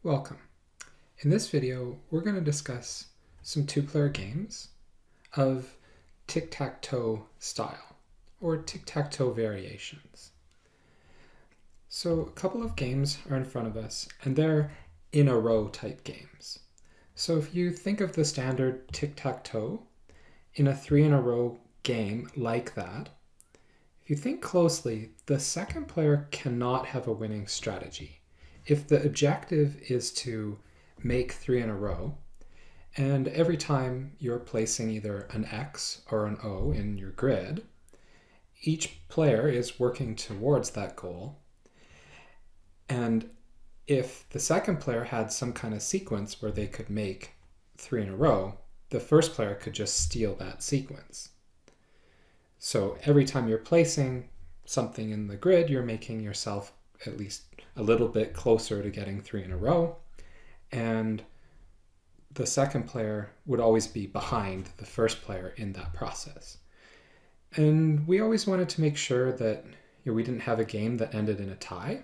Welcome. In this video, we're going to discuss some two-player games of tic-tac-toe style, or tic-tac-toe variations. So a couple of games are in front of us, and they're in-a-row type games. So if you think of the standard tic-tac-toe in a 3-in-a-row game like that, if you think closely, the second player cannot have a winning strategy. If the objective is to make 3 in a row, and every time you're placing either an X or an O in your grid, each player is working towards that goal. And if the second player had some kind of sequence where they could make 3 in a row, the first player could just steal that sequence. So every time you're placing something in the grid, you're making yourself at least a little bit closer to getting 3 in a row, and the second player would always be behind the first player in that process. And we always wanted to make sure that we didn't have a game that ended in a tie.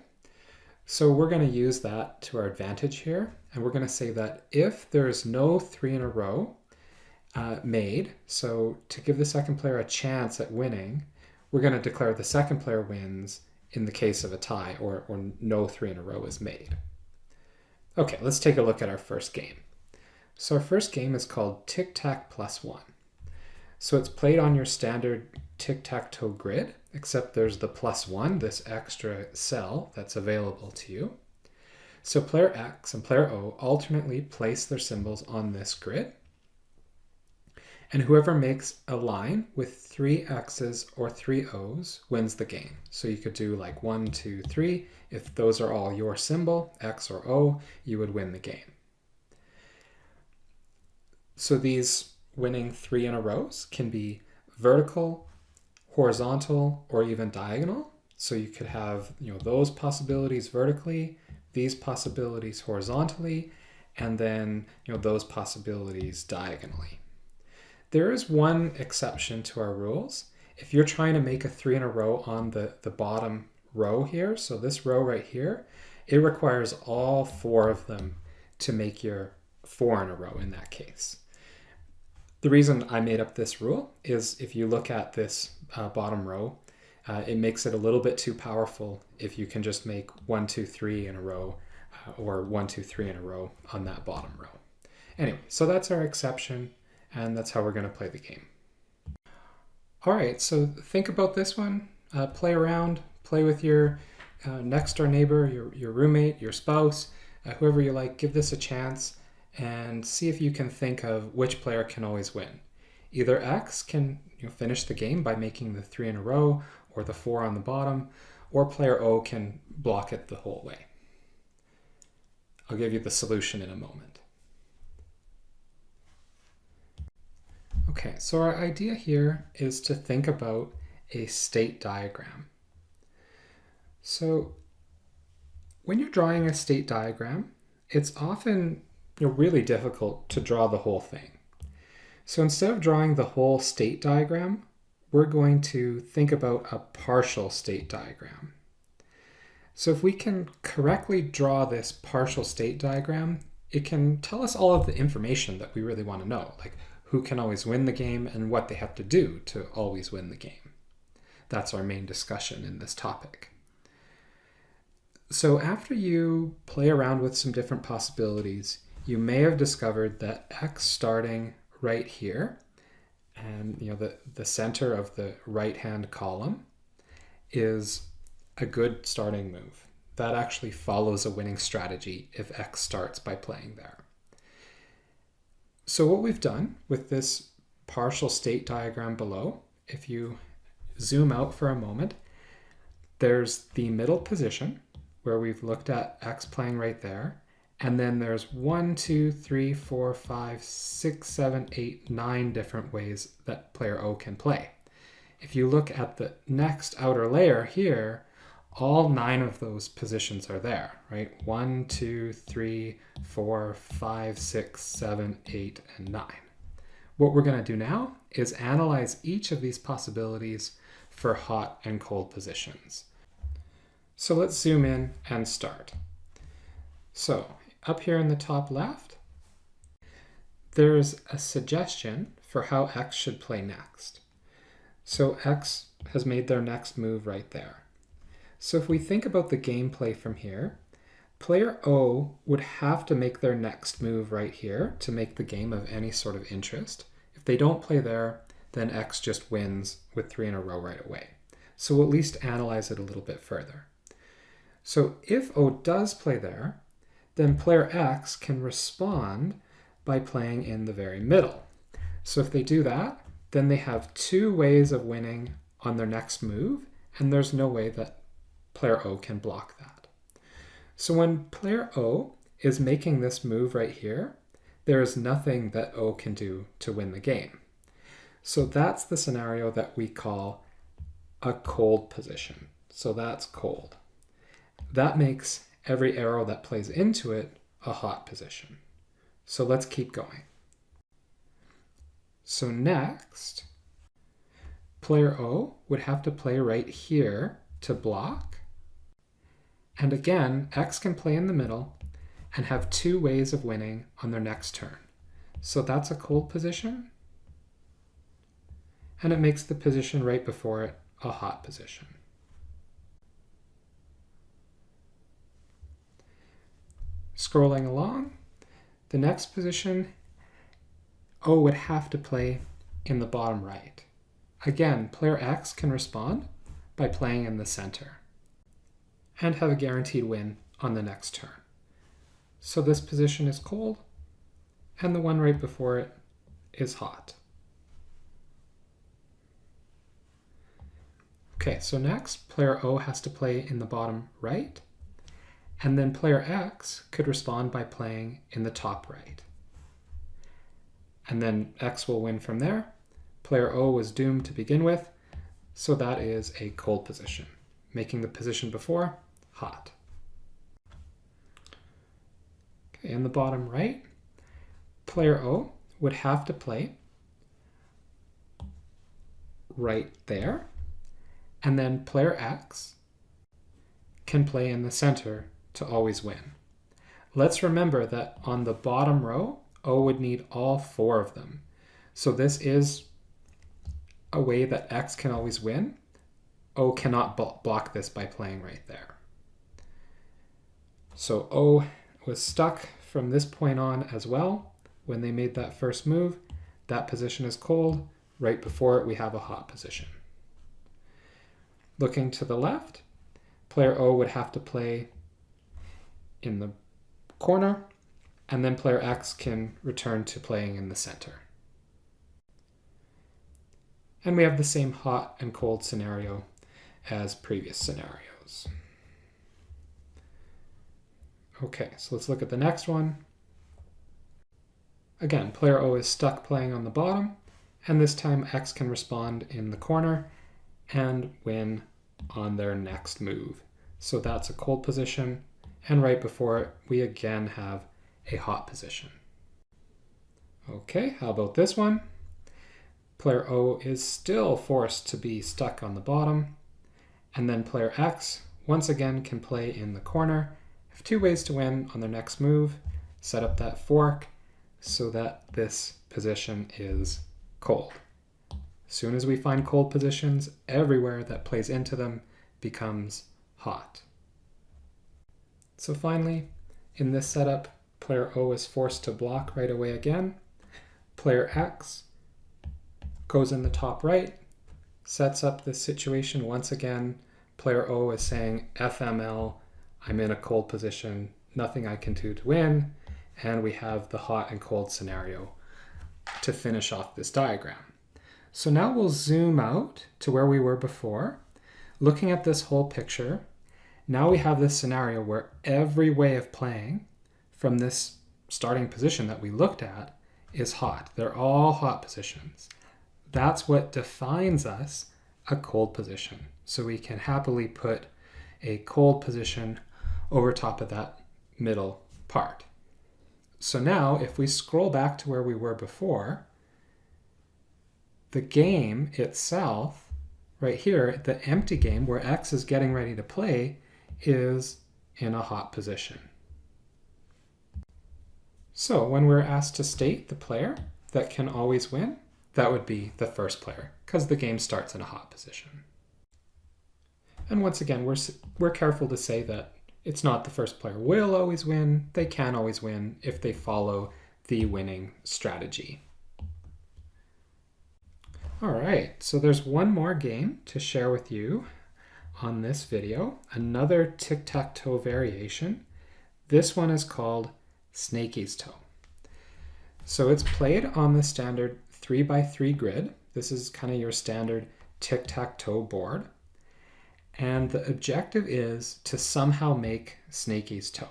So we're going to use that to our advantage here, and we're going to say that if there's no 3 in a row made, so to give the second player a chance at winning, we're going to declare the second player wins in the case of a tie or no 3 in a row is made. Okay, let's take a look at our first game. So our first game is called Tic-Tac Plus 1. So it's played on your standard tic-tac-toe grid, except there's the +1, this extra cell that's available to you. So player X and player O alternately place their symbols on this grid, and whoever makes a line with 3 X's or 3 O's wins the game. So you could do like 1, 2, 3. If those are all your symbol, X or O, you would win the game. So these winning 3 in a rows can be vertical, horizontal, or even diagonal. So you could have those possibilities vertically, these possibilities horizontally, and then those possibilities diagonally. There is one exception to our rules. If you're trying to make a 3 in a row on the bottom row here, so this row right here, it requires all 4 of them to make your 4 in a row in that case. The reason I made up this rule is if you look at this bottom row, it makes it a little bit too powerful if you can just make 1, 2, 3 in a row or 1, 2, 3 in a row on that bottom row. Anyway, so that's our exception. And that's how we're going to play the game. All right, so think about this one. Play around, play with your next door neighbor, your roommate, your spouse, whoever you like. Give this a chance and see if you can think of which player can always win. Either X can finish the game by making the 3 in a row or the 4 on the bottom, or player O can block it the whole way. I'll give you the solution in a moment. Okay, so our idea here is to think about a state diagram. So when you're drawing a state diagram, it's often really difficult to draw the whole thing. So instead of drawing the whole state diagram, we're going to think about a partial state diagram. So if we can correctly draw this partial state diagram, it can tell us all of the information that we really want to know, like who can always win the game and what they have to do to always win the game. That's our main discussion in this topic. So after you play around with some different possibilities, you may have discovered that X starting right here, and the center of the right-hand column is a good starting move. That actually follows a winning strategy if X starts by playing there. So what we've done with this partial state diagram below, if you zoom out for a moment, there's the middle position where we've looked at X playing right there. And then there's 1, 2, 3, 4, 5, 6, 7, 8, 9 different ways that player O can play. If you look at the next outer layer here, all 9 of those positions are there, right? 1, 2, 3, 4, 5, 6, 7, 8, and 9. What we're going to do now is analyze each of these possibilities for hot and cold positions. So let's zoom in and start. So up here in the top left, there's a suggestion for how X should play next. So X has made their next move right there. So if we think about the gameplay from here, player O would have to make their next move right here to make the game of any sort of interest. If they don't play there, then X just wins with 3 in a row right away. So we'll at least analyze it a little bit further. So if O does play there, then player X can respond by playing in the very middle. So if they do that, then they have 2 ways of winning on their next move, and there's no way that player O can block that. So when player O is making this move right here, there is nothing that O can do to win the game. So that's the scenario that we call a cold position. So that's cold. That makes every arrow that plays into it a hot position. So let's keep going. So next, player O would have to play right here to block. And again, X can play in the middle and have 2 ways of winning on their next turn. So that's a cold position. And it makes the position right before it a hot position. Scrolling along, the next position, O would have to play in the bottom right. Again, player X can respond by playing in the center and have a guaranteed win on the next turn. So this position is cold, and the one right before it is hot. Okay, so next, player O has to play in the bottom right, and then player X could respond by playing in the top right. And then X will win from there. Player O was doomed to begin with, so that is a cold position, making the position before hot. Okay, in the bottom right, player O would have to play right there, and then player X can play in the center to always win. Let's remember that on the bottom row, O would need all 4 of them. So this is a way that X can always win. O cannot block this by playing right there. So O was stuck from this point on as well. When they made that first move, that position is cold. Right before it, we have a hot position. Looking to the left, player O would have to play in the corner, and then player X can return to playing in the center. And we have the same hot and cold scenario as previous scenarios. Okay, so let's look at the next one. Again, player O is stuck playing on the bottom, and this time X can respond in the corner and win on their next move. So that's a cold position, and right before it, we again have a hot position. Okay, how about this one? Player O is still forced to be stuck on the bottom, and then player X once again can play in the corner, have 2 ways to win on their next move, set up that fork so that this position is cold. As soon as we find cold positions, everywhere that plays into them becomes hot. So finally, in this setup, player O is forced to block right away again. Player X goes in the top right, sets up this situation once again. Player O is saying, FML, I'm in a cold position, nothing I can do to win, and we have the hot and cold scenario to finish off this diagram. So now we'll zoom out to where we were before. Looking at this whole picture, now we have this scenario where every way of playing from this starting position that we looked at is hot. They're all hot positions. That's what defines us a cold position. So we can happily put a cold position over top of that middle part. So now if we scroll back to where we were before, the game itself, right here, the empty game where X is getting ready to play, is in a hot position. So when we're asked to state the player that can always win, that would be the first player, because the game starts in a hot position. And once again, we're careful to say that it's not the first player will always win. They can always win if they follow the winning strategy. All right, so there's one more game to share with you on this video, another tic-tac-toe variation. This one is called Snaky Stone. So it's played on the standard 3x3 grid. This is kind of your standard tic-tac-toe board. And the objective is to somehow make Snaky's toe.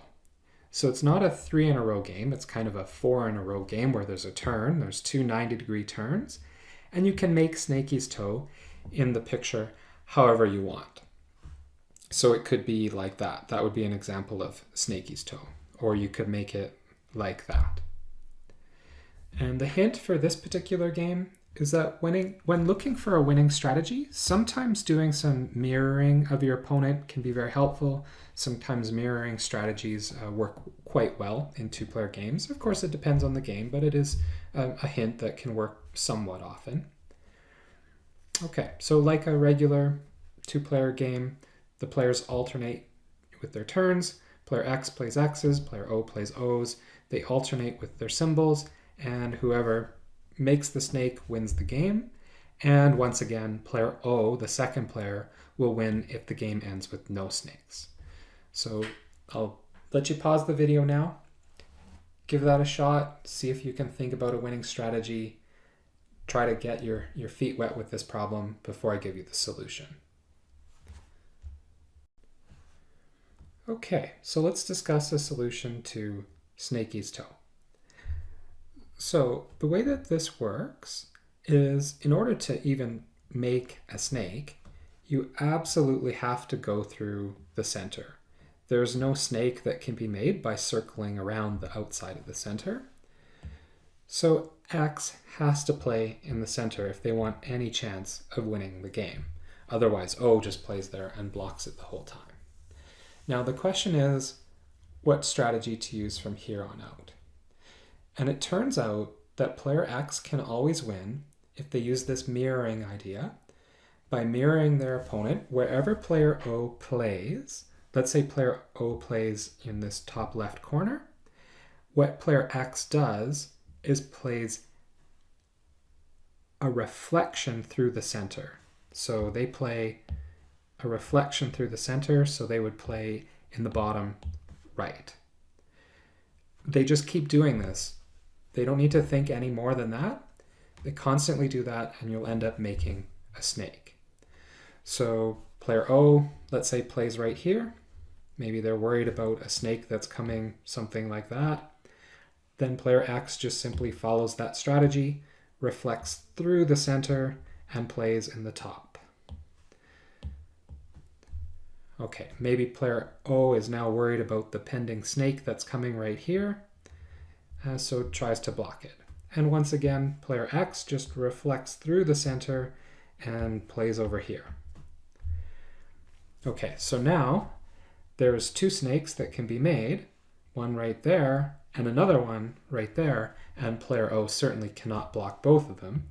So it's not a 3 in a row game, it's kind of a 4 in a row game where there's a turn, there's two 90-degree turns, and you can make Snaky's toe in the picture however you want. So it could be like that. That would be an example of Snaky's toe. Or you could make it like that. And the hint for this particular game is that when looking for a winning strategy, sometimes doing some mirroring of your opponent can be very helpful. Sometimes mirroring strategies work quite well in two-player games. Of course, it depends on the game, but it is a hint that can work somewhat often. Okay, so like a regular two-player game, the players alternate with their turns. Player X plays X's, player O plays O's. They alternate with their symbols, and whoever makes the snake wins the game. And once again, player O, the second player, will win if the game ends with no snakes. So I'll let you pause the video now. Give that a shot. See if you can think about a winning strategy. Try to get your feet wet with this problem before I give you the solution. Okay, so let's discuss a solution to Snaky's toe. So the way that this works is in order to even make a snake, you absolutely have to go through the center. There's no snake that can be made by circling around the outside of the center. So X has to play in the center if they want any chance of winning the game. Otherwise, O just plays there and blocks it the whole time. Now the question is what strategy to use from here on out. And it turns out that player X can always win if they use this mirroring idea by mirroring their opponent wherever player O plays. Let's say player O plays in this top left corner. What player X does is plays a reflection through the center. So they play a reflection through the center, so they would play in the bottom right. They just keep doing this. They don't need to think any more than that. They constantly do that and you'll end up making a snake. So player O, let's say, plays right here. Maybe they're worried about a snake that's coming, something like that. Then player X just simply follows that strategy, reflects through the center, and plays in the top. Okay, maybe player O is now worried about the pending snake that's coming right here, so tries to block it. And once again, player X just reflects through the center and plays over here. Okay, so now there's two snakes that can be made, one right there and another one right there, and player O certainly cannot block both of them,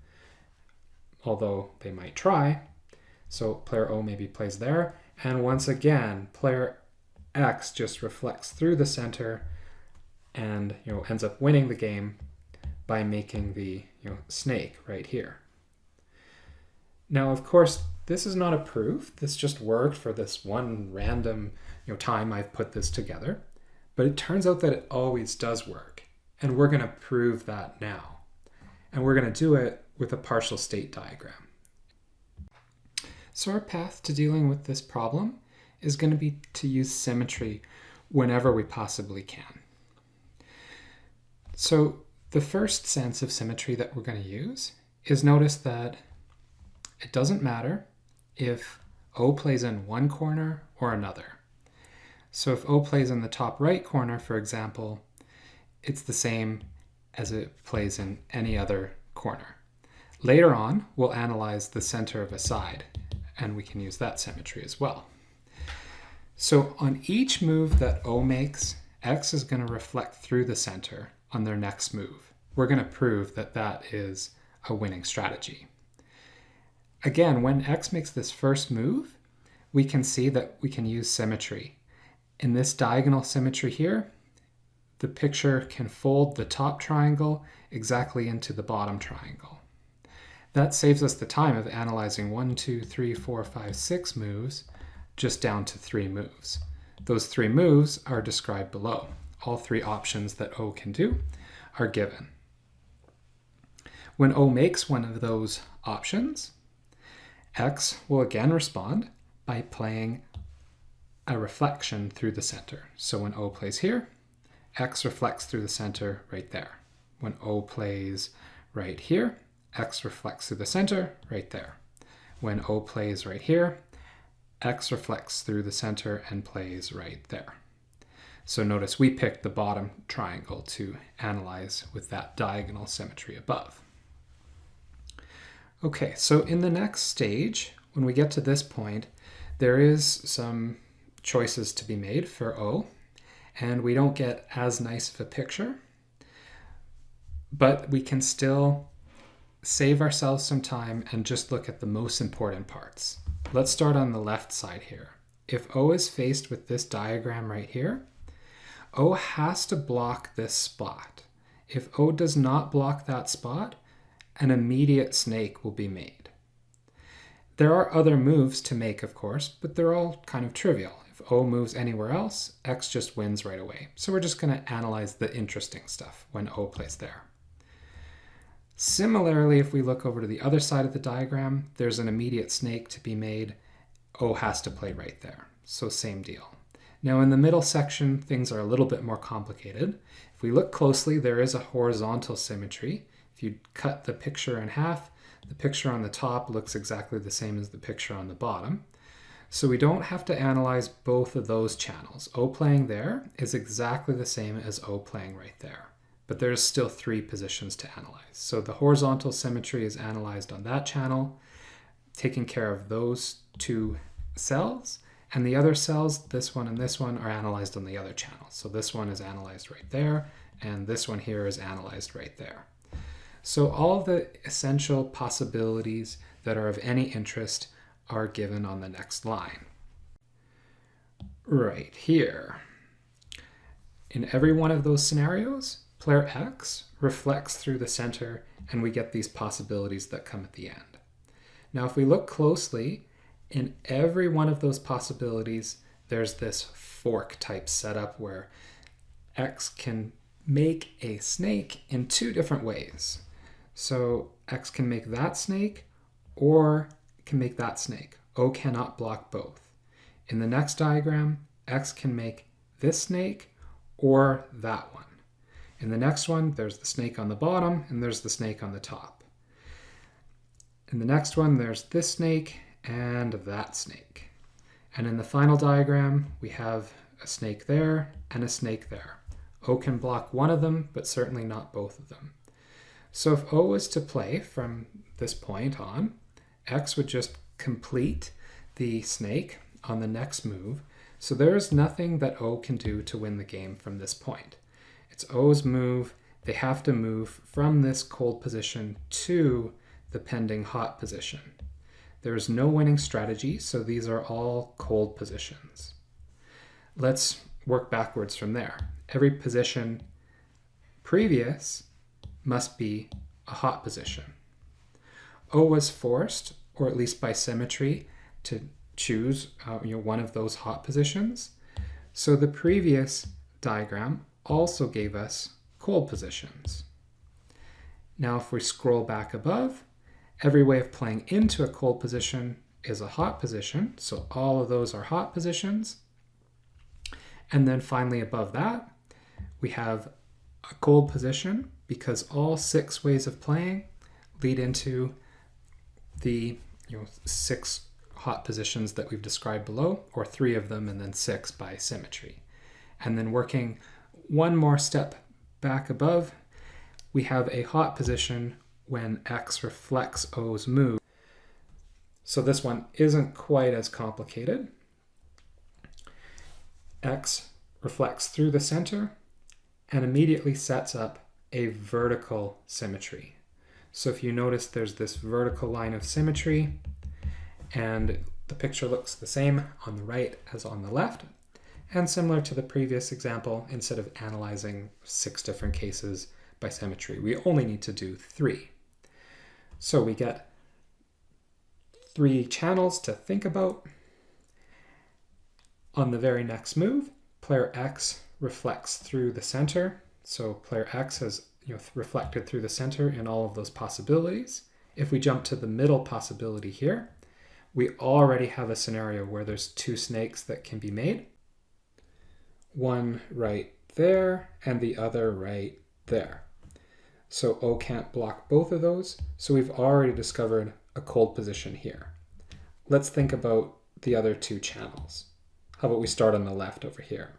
although they might try. So player O maybe plays there, and once again, player X just reflects through the center and ends up winning the game by making the snake right here. Now, of course, this is not a proof. This just worked for this one random time I've put this together. But it turns out that it always does work. And we're going to prove that now. And we're going to do it with a partial state diagram. So our path to dealing with this problem is going to be to use symmetry whenever we possibly can. So the first sense of symmetry that we're going to use is notice that it doesn't matter if O plays in one corner or another. So if O plays in the top right corner, for example, it's the same as it plays in any other corner. Later on, we'll analyze the center of a side, and we can use that symmetry as well. So on each move that O makes, X is going to reflect through the center on their next move. We're going to prove that that is a winning strategy. Again, when X makes this first move, we can see that we can use symmetry. In this diagonal symmetry here, the picture can fold the top triangle exactly into the bottom triangle. That saves us the time of analyzing 1, 2, 3, 4, 5, 6 moves just down to 3 moves. Those 3 moves are described below. All 3 options that O can do are given. When O makes one of those options, X will again respond by playing a reflection through the center. So when O plays here, X reflects through the center right there. When O plays right here, X reflects through the center right there. When O plays right here, X reflects through the center and plays right there. So notice we picked the bottom triangle to analyze with that diagonal symmetry above. Okay, so in the next stage, when we get to this point, there is some choices to be made for O, and we don't get as nice of a picture, but we can still save ourselves some time and just look at the most important parts. Let's start on the left side here. If O is faced with this diagram right here, O has to block this spot. If O does not block that spot, an immediate snake will be made. There are other moves to make, of course, but they're all kind of trivial. If O moves anywhere else, X just wins right away. So we're just going to analyze the interesting stuff when O plays there. Similarly, if we look over to the other side of the diagram, there's an immediate snake to be made. O has to play right there. So same deal. Now in the middle section, things are a little bit more complicated. If we look closely, there is a horizontal symmetry. If you cut the picture in half, the picture on the top looks exactly the same as the picture on the bottom. So we don't have to analyze both of those channels. O playing there is exactly the same as O playing right there. But there's still 3 positions to analyze. So the horizontal symmetry is analyzed on that channel, taking care of those 2 cells, and the other cells, this one and this one, are analyzed on the other channel. So this one is analyzed right there, and this one here is analyzed right there. So all of the essential possibilities that are of any interest are given on the next line. Right here. In every one of those scenarios, player X reflects through the center, and we get these possibilities that come at the end. Now, if we look closely, in every one of those possibilities, there's this fork type setup where X can make a snake in 2 different ways. So X can make that snake or can make that snake. O cannot block both. In the next diagram, X can make this snake or that one. In the next one, there's the snake on the bottom and there's the snake on the top. In the next one, there's this snake and that snake. And in the final diagram, we have a snake there and a snake there. O can block one of them, but certainly not both of them. So if O was to play from this point on, X would just complete the snake on the next move. So there is nothing that O can do to win the game from this point. It's O's move. They have to move from this cold position to the pending hot position. There is no winning strategy, so these are all cold positions. Let's work backwards from there. Every position previous must be a hot position. O was forced, or at least by symmetry, to choose one of those hot positions. So the previous diagram also gave us cold positions. Now if we scroll back above, every way of playing into a cold position is a hot position. So all of those are hot positions. And then finally above that, we have a cold position because all 6 ways of playing lead into the 6 hot positions that we've described below, or 3 of them and then 6 by symmetry. And then working one more step back above, we have a hot position when X reflects O's move. So this one isn't quite as complicated. X reflects through the center and immediately sets up a vertical symmetry. So if you notice, there's this vertical line of symmetry, and the picture looks the same on the right as on the left. And similar to the previous example, instead of analyzing 6 different cases by symmetry, we only need to do 3. So we get 3 channels to think about. On the very next move, player X reflects through the center. So player X has reflected through the center in all of those possibilities. If we jump to the middle possibility here, we already have a scenario where there's 2 snakes that can be made. One right there and the other right there. So O can't block both of those. So we've already discovered a cold position here. Let's think about the other 2 channels. How about we start on the left over here?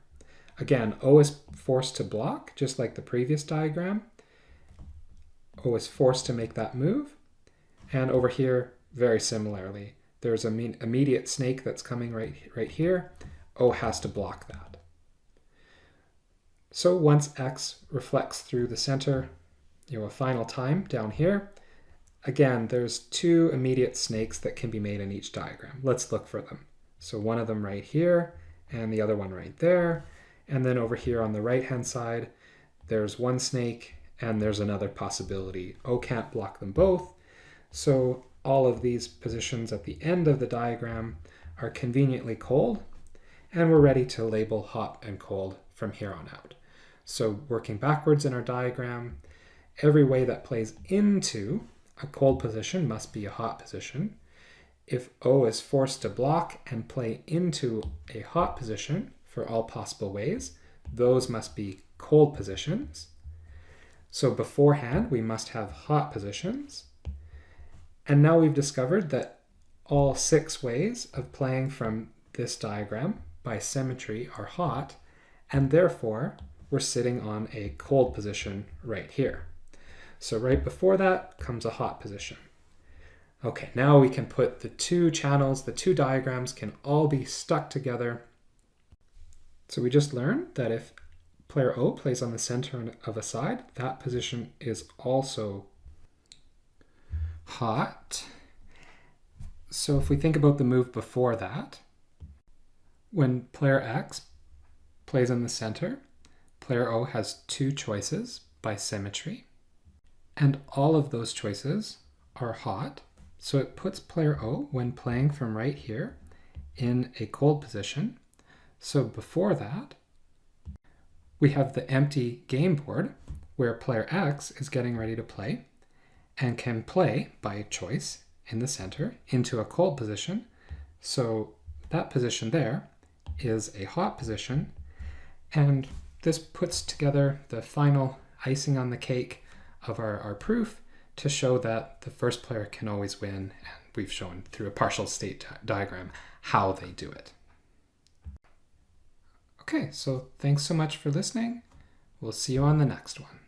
Again, O is forced to block, just like the previous diagram. O is forced to make that move. And over here, very similarly, there's an immediate snake that's coming right here. O has to block that. So once X reflects through the center, a final time down here, again, there's 2 immediate snakes that can be made in each diagram. Let's look for them. So one of them right here, and the other one right there. And then over here on the right-hand side, there's 1 snake, and there's another possibility. O can't block them both. So all of these positions at the end of the diagram are conveniently cold, and we're ready to label hot and cold from here on out. So working backwards in our diagram, every way that plays into a cold position must be a hot position. If O is forced to block and play into a hot position for all possible ways, those must be cold positions. So beforehand, we must have hot positions. And now we've discovered that all 6 ways of playing from this diagram by symmetry are hot, and therefore we're sitting on a cold position right here. So right before that comes a hot position. Okay, now we can put the 2 channels, the 2 diagrams can all be stuck together. So we just learned that if player O plays on the center of a side, that position is also hot. So if we think about the move before that, when player X plays in the center, player O has 2 choices by symmetry, and all of those choices are hot. So it puts player O, when playing from right here, in a cold position. So before that, we have the empty game board where player X is getting ready to play and can play by choice in the center into a cold position. So that position there is a hot position, and this puts together the final icing on the cake of our proof to show that the first player can always win, and we've shown through a partial state diagram how they do it. Okay, so thanks so much for listening. We'll see you on the next one.